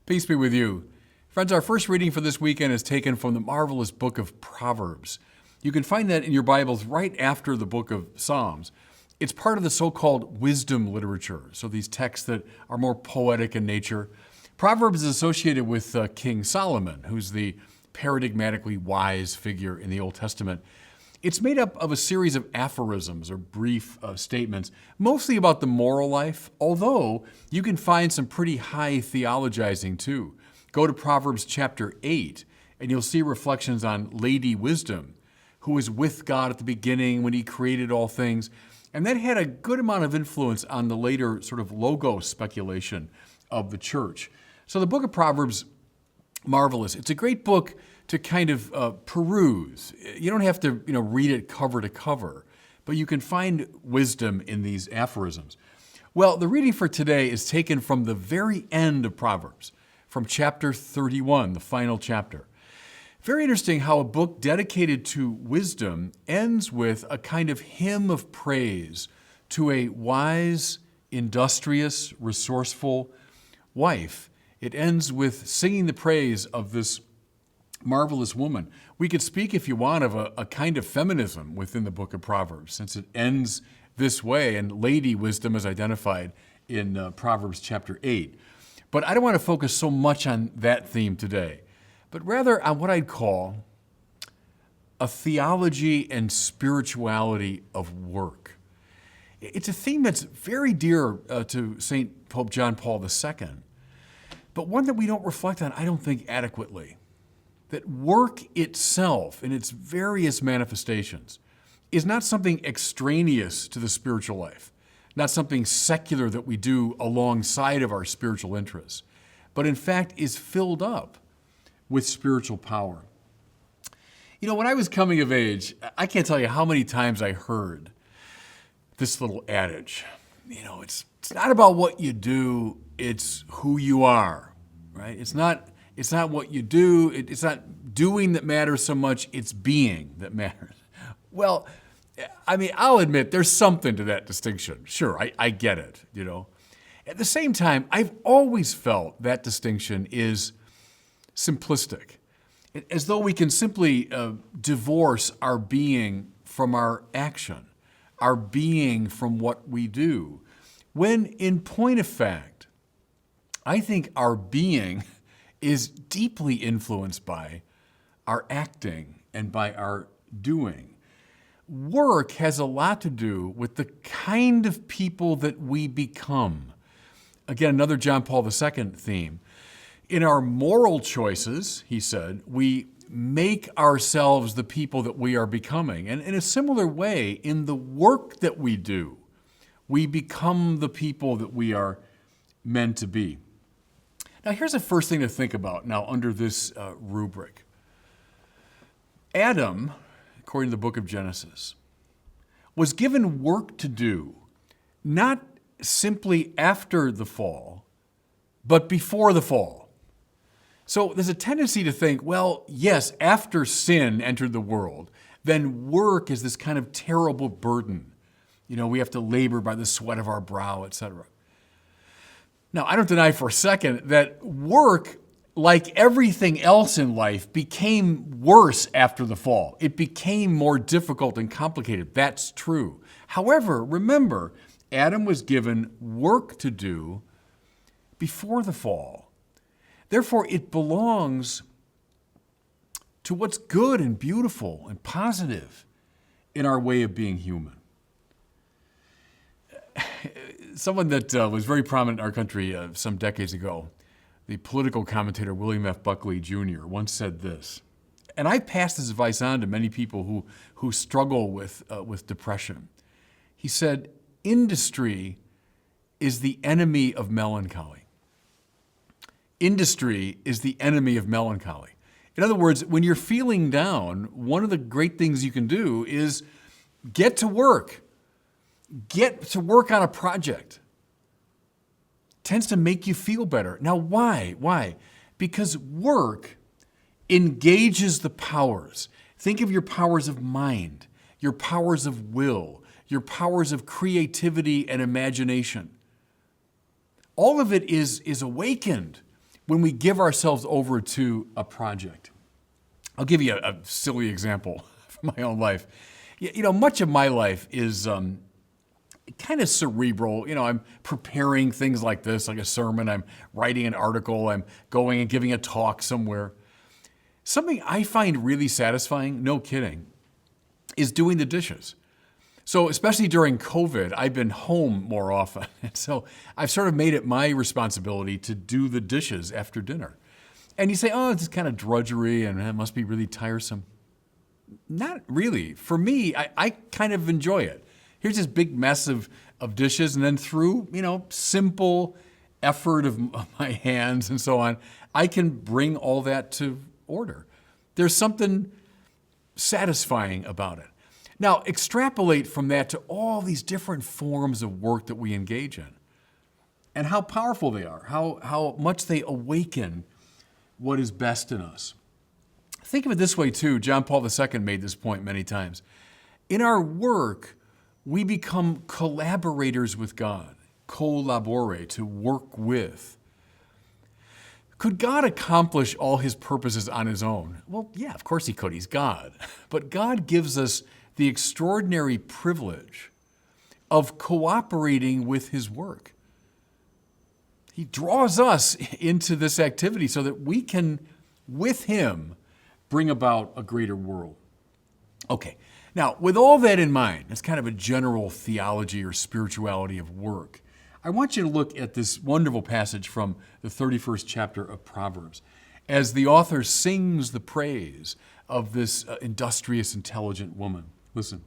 Peace be with you. Friends, our first reading for this weekend is taken from the marvelous book of Proverbs. You can find that in your Bibles right after the book of Psalms. It's part of the so-called wisdom literature, so these texts that are more poetic in nature. Proverbs is associated with King Solomon, who's the paradigmatically wise figure in the Old Testament. It's made up of a series of aphorisms or brief statements, mostly about the moral life, although you can find some pretty high theologizing too. Go to Proverbs chapter 8, and you'll see reflections on Lady Wisdom, who was with God at the beginning when he created all things. And that had a good amount of influence on the later sort of logos speculation of the church. So the book of Proverbs, marvelous. It's a great book to kind of peruse. You don't have to read it cover to cover, but you can find wisdom in these aphorisms. Well, the reading for today is taken from the very end of Proverbs, from chapter 31, the final chapter. Very interesting how a book dedicated to wisdom ends with a kind of hymn of praise to a wise, industrious, resourceful wife. It ends with singing the praise of this marvelous woman. We could speak, if you want, of a kind of feminism within the book of Proverbs, since it ends this way, and Lady Wisdom is identified in Proverbs chapter 8. But I don't want to focus so much on that theme today, but rather on what I'd call a theology and spirituality of work. It's a theme that's very dear to St. Pope John Paul II, but one that we don't reflect on, I don't think, adequately. That work itself, in its various manifestations, is not something extraneous to the spiritual life, not something secular that we do alongside of our spiritual interests, but in fact is filled up with spiritual power. When I was coming of age, I can't tell you how many times I heard this little adage. It's not about what you do, it's who you are, right? It's not what you do, it's not doing that matters so much, it's being that matters. Well, I'll admit there's something to that distinction. Sure, I get it, At the same time, I've always felt that distinction is simplistic, as though we can simply divorce our being from our action, our being from what we do, when in point of fact, I think our being is deeply influenced by our acting and by our doing. Work has a lot to do with the kind of people that we become. Again, another John Paul II theme. In our moral choices, he said, we make ourselves the people that we are becoming. And in a similar way, in the work that we do, we become the people that we are meant to be. Now, here's the first thing to think about now under this rubric. Adam, according to the book of Genesis, was given work to do, not simply after the fall, but before the fall. So there's a tendency to think, well, yes, after sin entered the world, then work is this kind of terrible burden. We have to labor by the sweat of our brow, etc. Now, I don't deny for a second that work, like everything else in life, became worse after the fall. It became more difficult and complicated. That's true. However, remember, Adam was given work to do before the fall. Therefore, it belongs to what's good and beautiful and positive in our way of being human. Someone that was very prominent in our country some decades ago, the political commentator William F. Buckley Jr., once said this, and I've passed this advice on to many people who struggle with depression. He said, industry is the enemy of melancholy. Industry is the enemy of melancholy. In other words, when you're feeling down, one of the great things you can do is get to work. Get to work on a project. Tends to make you feel better. Now, why? Why? Because work engages the powers. Think of your powers of mind, your powers of will, your powers of creativity and imagination. All of it is awakened when we give ourselves over to a project. I'll give you a silly example from my own life. Much of my life is kind of cerebral. I'm preparing things like this, like a sermon. I'm writing an article. I'm going and giving a talk somewhere. Something I find really satisfying, no kidding, is doing the dishes. So especially during COVID, I've been home more often. And so I've sort of made it my responsibility to do the dishes after dinner. And you say, oh, it's kind of drudgery and it must be really tiresome. Not really. For me, I kind of enjoy it. Here's this big mess of dishes, and then through, simple effort of my hands and so on, I can bring all that to order. There's something satisfying about it. Now, extrapolate from that to all these different forms of work that we engage in and how powerful they are, how much they awaken what is best in us. Think of it this way, too. John Paul II made this point many times. In our work, we become collaborators with God, collaborate, to work with. Could God accomplish all his purposes on his own? Well, yeah, of course he could. He's God. But God gives us the extraordinary privilege of cooperating with his work. He draws us into this activity so that we can, with him, bring about a greater world. Okay, now with all that in mind, that's kind of a general theology or spirituality of work. I want you to look at this wonderful passage from the 31st chapter of Proverbs as the author sings the praise of this industrious, intelligent woman. Listen.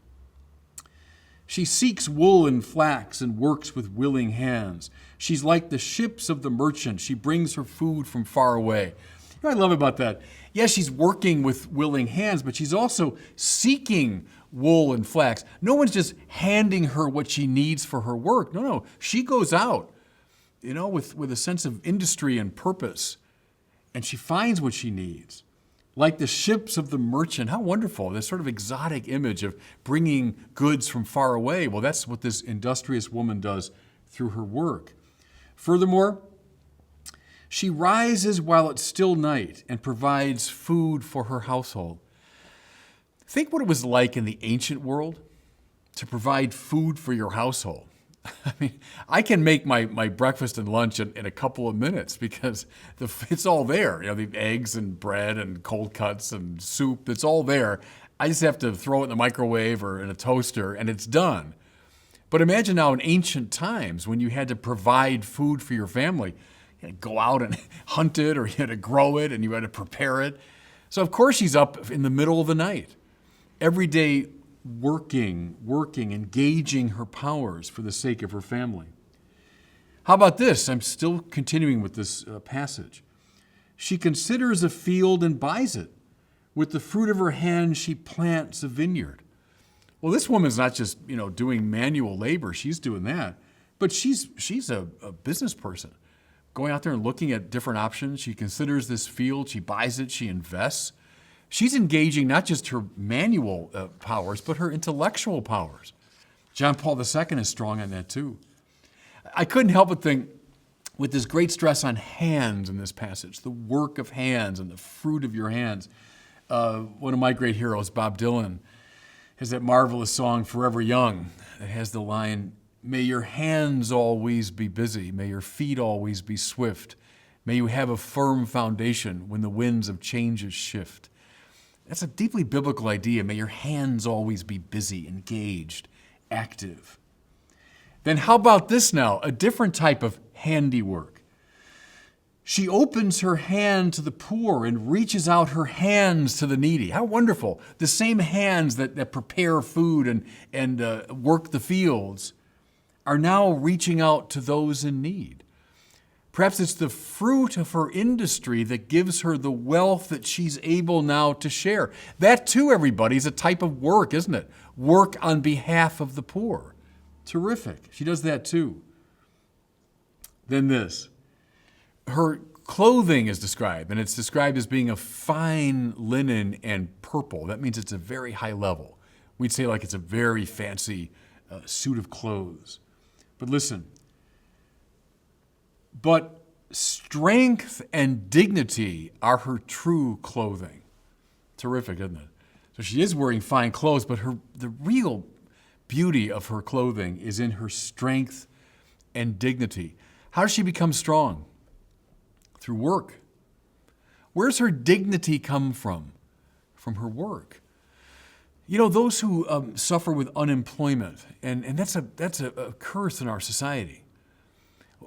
She seeks wool and flax and works with willing hands. She's like the ships of the merchant. She brings her food from far away. You know what I love about that? Yes, she's working with willing hands, but she's also seeking wool and flax. No one's just handing her what she needs for her work. No. She goes out, with a sense of industry and purpose, and she finds what she needs. Like the ships of the merchant. How wonderful, this sort of exotic image of bringing goods from far away. Well, that's what this industrious woman does through her work. Furthermore, she rises while it's still night and provides food for her household. Think what it was like in the ancient world to provide food for your household. I mean, I can make my breakfast and lunch in a couple of minutes because it's all there. The eggs and bread and cold cuts and soup, it's all there. I just have to throw it in the microwave or in a toaster and it's done. But imagine now in ancient times when you had to provide food for your family. You had to go out and hunt it, or you had to grow it and you had to prepare it. So of course she's up in the middle of the night, every day working, engaging her powers for the sake of her family. How about this? I'm still continuing with this passage. She considers a field and buys it. With the fruit of her hand, she plants a vineyard. Well, this woman's not just, doing manual labor. She's doing that. But she's a business person, going out there and looking at different options. She considers this field. She buys it. She invests. She's engaging not just her manual powers, but her intellectual powers. John Paul II is strong on that too. I couldn't help but think, with this great stress on hands in this passage, the work of hands and the fruit of your hands, one of my great heroes, Bob Dylan, has that marvelous song, Forever Young, that has the line, "May your hands always be busy, may your feet always be swift, may you have a firm foundation when the winds of changes shift." That's a deeply biblical idea. May your hands always be busy, engaged, active. Then how about this now? A different type of handiwork. She opens her hand to the poor and reaches out her hands to the needy. How wonderful. The same hands that prepare food and work the fields are now reaching out to those in need. Perhaps it's the fruit of her industry that gives her the wealth that she's able now to share. That too, everybody, is a type of work, isn't it? Work on behalf of the poor. Terrific. She does that too. Then this. Her clothing is described, and it's described as being of fine linen and purple. That means it's a very high level. We'd say like it's a very fancy suit of clothes. But listen. But strength and dignity are her true clothing. Terrific, isn't it? So she is wearing fine clothes, but the real beauty of her clothing is in her strength and dignity. How does she become strong? Through work. Where's her dignity come from? From her work. You know, those who suffer with unemployment, and that's a curse in our society.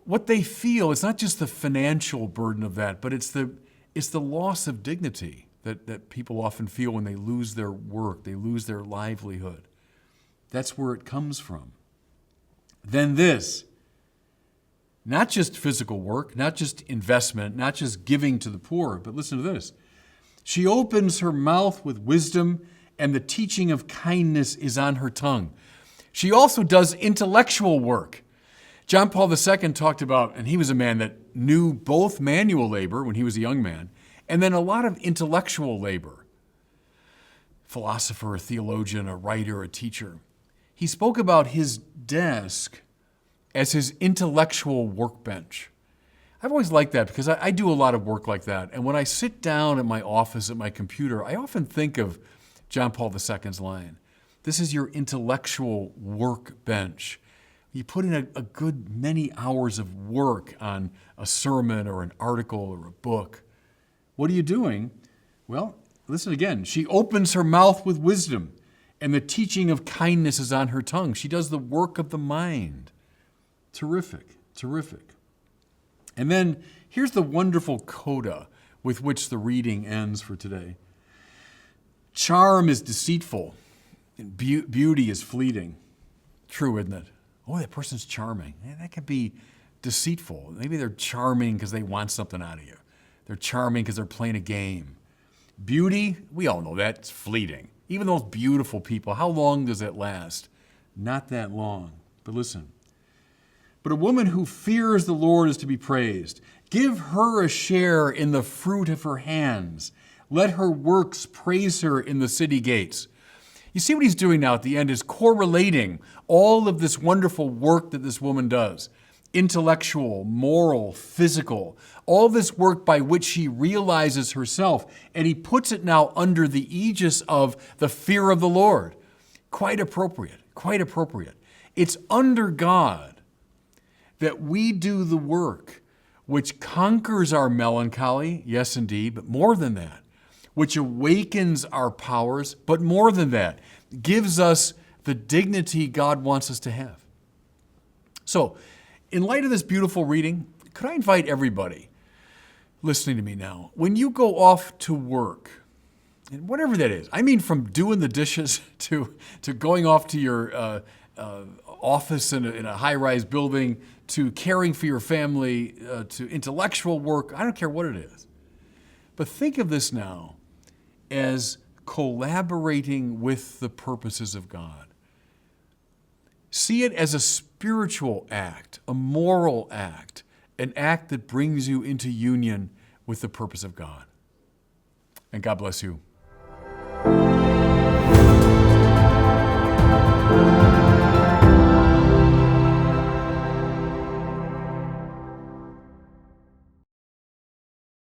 What they feel, it's not just the financial burden of that, but it's the loss of dignity that people often feel when they lose their work, they lose their livelihood. That's where it comes from. Then this, not just physical work, not just investment, not just giving to the poor, but listen to this. She opens her mouth with wisdom, and the teaching of kindness is on her tongue. She also does intellectual work. John Paul II talked about, and he was a man that knew both manual labor when he was a young man, and then a lot of intellectual labor. Philosopher, a theologian, a writer, a teacher. He spoke about his desk as his intellectual workbench. I've always liked that because I do a lot of work like that. And when I sit down at my office at my computer, I often think of John Paul II's line. This is your intellectual workbench. You put in a good many hours of work on a sermon or an article or a book. What are you doing? Well, listen again. She opens her mouth with wisdom, and the teaching of kindness is on her tongue. She does the work of the mind. Terrific, terrific. And then here's the wonderful coda with which the reading ends for today. Charm is deceitful, and beauty is fleeting. True, isn't it? Oh, that person's charming. Yeah, that could be deceitful. Maybe they're charming because they want something out of you. They're charming because they're playing a game. Beauty, we all know that's fleeting. Even those beautiful people, how long does it last? Not that long. But listen. But a woman who fears the Lord is to be praised. Give her a share in the fruit of her hands. Let her works praise her in the city gates. You see what he's doing now at the end is correlating all of this wonderful work that this woman does. Intellectual, moral, physical, all this work by which she realizes herself, and he puts it now under the aegis of the fear of the Lord. Quite appropriate, quite appropriate. It's under God that we do the work which conquers our melancholy, yes indeed, but more than that, which awakens our powers, but more than that, gives us the dignity God wants us to have. So, in light of this beautiful reading, could I invite everybody listening to me now, when you go off to work, and whatever that is, I mean from doing the dishes to going off to your office in a high-rise building, to caring for your family, to intellectual work, I don't care what it is. But think of this now as collaborating with the purposes of God. See it as a spiritual act, a moral act, an act that brings you into union with the purpose of God. And God bless you.